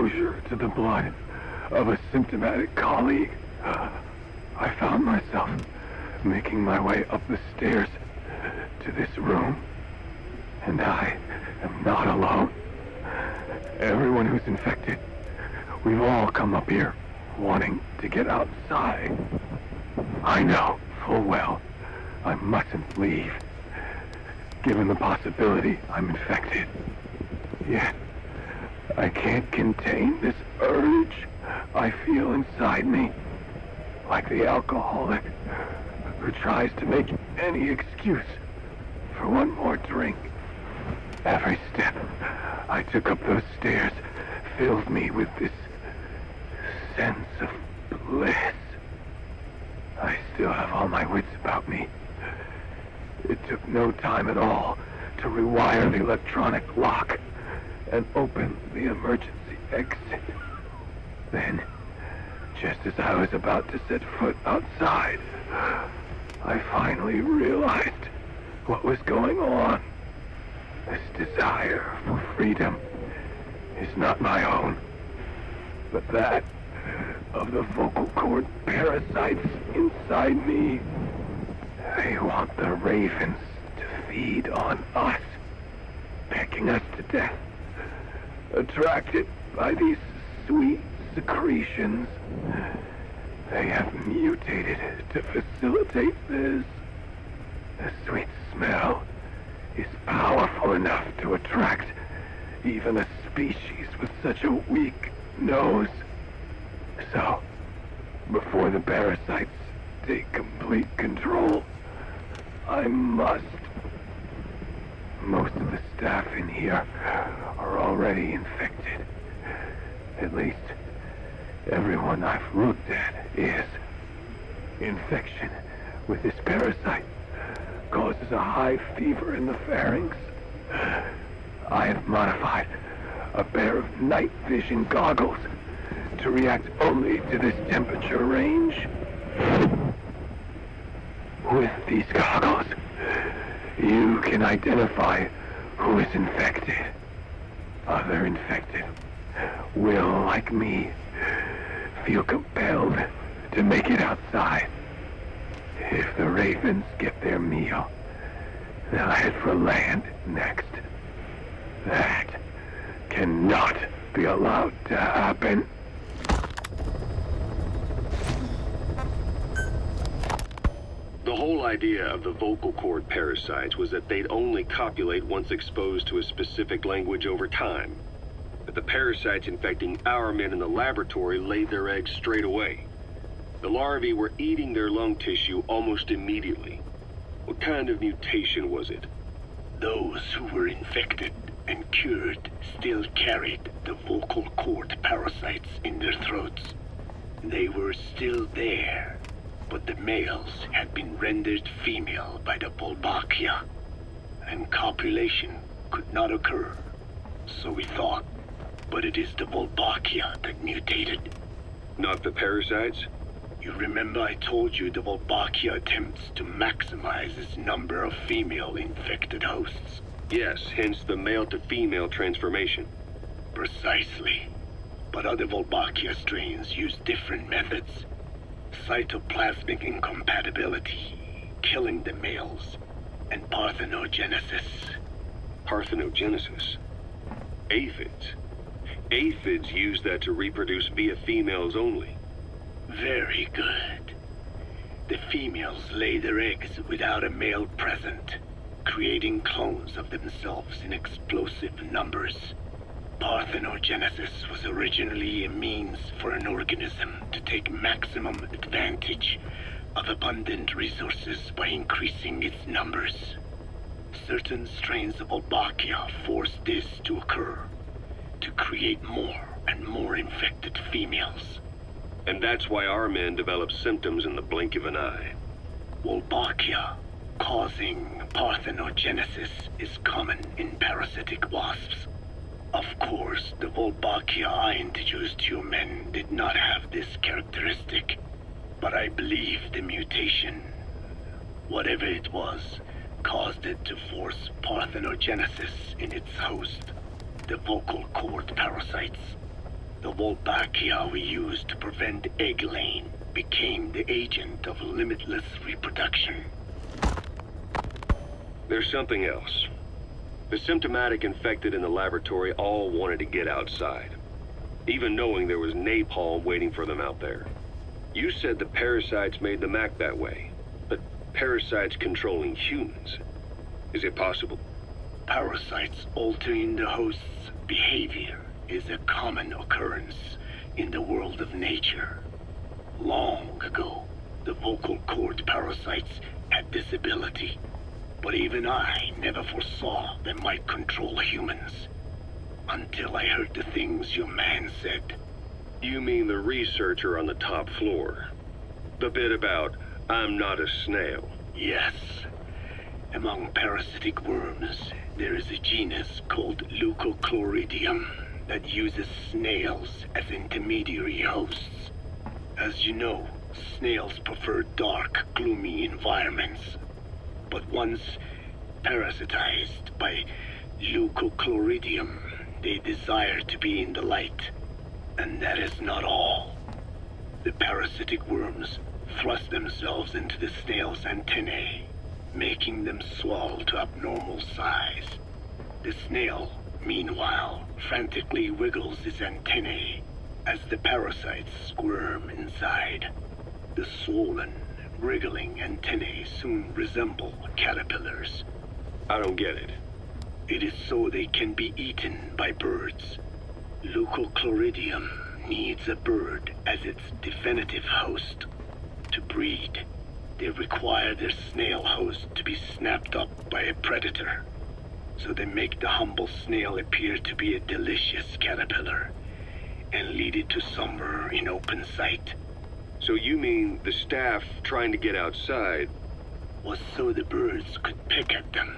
exposure to the blood of a symptomatic colleague, I found myself making my way up the stairs to this room. And I am not alone. Everyone who's infected, we've all come up here wanting to get outside. I know full well I mustn't leave, given the possibility I'm infected. Yet, I can't contain this urge I feel inside me, like the alcoholic who tries to make any excuse for one more drink. Every step I took up those stairs filled me with this sense of bliss. I still have all my wits about me. It took no time at all to rewire the electronic lock and open the emergency exit. Then, just as I was about to set foot outside, I finally realized what was going on. This desire for freedom is not my own, but that of the vocal cord parasites inside me. They want the ravens to feed on us, pecking us to death, attracted by these sweet secretions. They have mutated to facilitate this. The sweet smell is powerful enough to attract even a species with such a weak nose. So, before the parasites take complete control, I must. Most of the staff in here are already infected. At least, everyone I've looked at is. Infection with this parasite causes a high fever in the pharynx. I have modified a pair of night vision goggles to react only to this temperature range. With these goggles, you can identify who is infected. Other infected will, like me, feel compelled to make it outside. If the ravens get their meal, they'll head for land next. That cannot be allowed to happen. The whole idea of the vocal cord parasites was that they'd only copulate once exposed to a specific language over time. But the parasites infecting our men in the laboratory laid their eggs straight away. The larvae were eating their lung tissue almost immediately. What kind of mutation was it? Those who were infected and cured still carried the vocal cord parasites in their throats. They were still there, but the males had been rendered female by the Wolbachia, and copulation could not occur. So we thought, but it is the Wolbachia that mutated. Not the parasites? You remember I told you the Wolbachia attempts to maximize its number of female infected hosts? Yes, hence the male-to-female transformation. Precisely. But other Wolbachia strains use different methods. Cytoplasmic incompatibility, killing the males, and parthenogenesis. Parthenogenesis? Aphids? Aphids use that to reproduce via females only. Very good. The females lay their eggs without a male present, creating clones of themselves in explosive numbers. Parthenogenesis was originally a means for an organism to take maximum advantage of abundant resources by increasing its numbers. Certain strains of Wolbachia force this to occur, to create more and more infected females. And that's why our men develop symptoms in the blink of an eye. Wolbachia causing parthenogenesis is common in parasitic wasps. Of course, the Wolbachia I introduced to your men did not have this characteristic, but I believe the mutation, whatever it was, caused it to force parthenogenesis in its host, the vocal cord parasites. The Wolbachia we used to prevent egg-laying became the agent of limitless reproduction. There's something else. The symptomatic infected in the laboratory all wanted to get outside, even knowing there was napalm waiting for them out there. You said the parasites made them act that way, but parasites controlling humans. Is it possible? Parasites altering the host's behavior is a common occurrence in the world of nature. Long ago, the vocal cord parasites had this ability, but even I never foresaw they might control humans. Until I heard the things your man said. You mean the researcher on the top floor? The bit about, I'm not a snail. Yes. Among parasitic worms, there is a genus called Leucochloridium that uses snails as intermediary hosts. As you know, snails prefer dark, gloomy environments. But once parasitized by Leucochloridium, they desire to be in the light. And that is not all. The parasitic worms thrust themselves into the snail's antennae, making them swell to abnormal size. The snail, meanwhile, frantically wiggles its antennae as the parasites squirm inside. The swollen, wriggling antennae soon resemble caterpillars. I don't get it. It is so they can be eaten by birds. Leucochloridium needs a bird as its definitive host. To breed, they require their snail host to be snapped up by a predator. So they make the humble snail appear to be a delicious caterpillar and lead it to somewhere in open sight. So you mean the staff trying to get outside was so the birds could pick at them.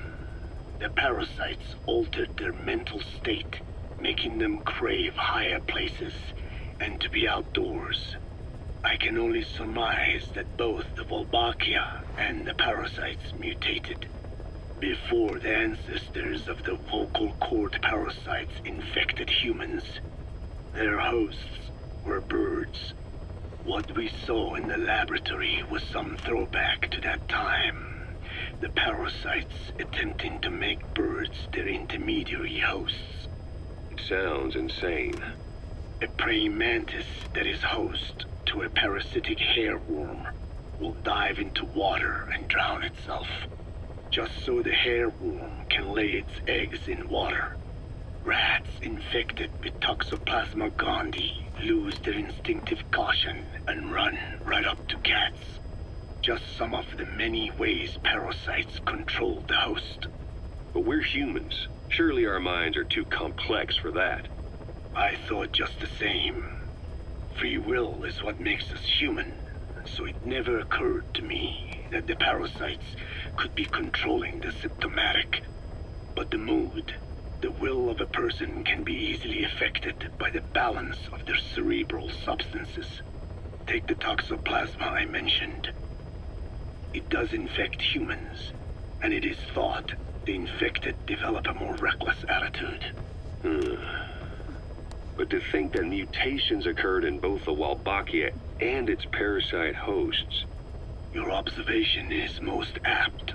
The parasites altered their mental state, making them crave higher places and to be outdoors. I can only surmise that both the Wolbachia and the parasites mutated before the ancestors of the vocal cord parasites infected humans. Their hosts were birds. What we saw in the laboratory was some throwback to that time. The parasites attempting to make birds their intermediary hosts. It sounds insane. A praying mantis that is host to a parasitic hairworm will dive into water and drown itself, just so the hairworm can lay its eggs in water. Rats infected with Toxoplasma gondii lose their instinctive caution and run right up to cats. Just some of the many ways parasites control the host. But we're humans. Surely our minds are too complex for that. I thought just the same. Free will is what makes us human, so it never occurred to me that the parasites could be controlling the symptomatic. But the mood, the will of a person can be easily affected by the balance of their cerebral substances. Take the toxoplasma I mentioned. It does infect humans, and it is thought the infected develop a more reckless attitude. But to think that mutations occurred in both the Wolbachia and its parasite hosts. Your observation is most apt.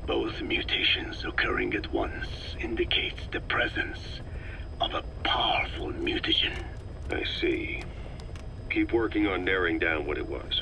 Both mutations occurring at once indicates the presence of a powerful mutagen. I see. Keep working on narrowing down what it was.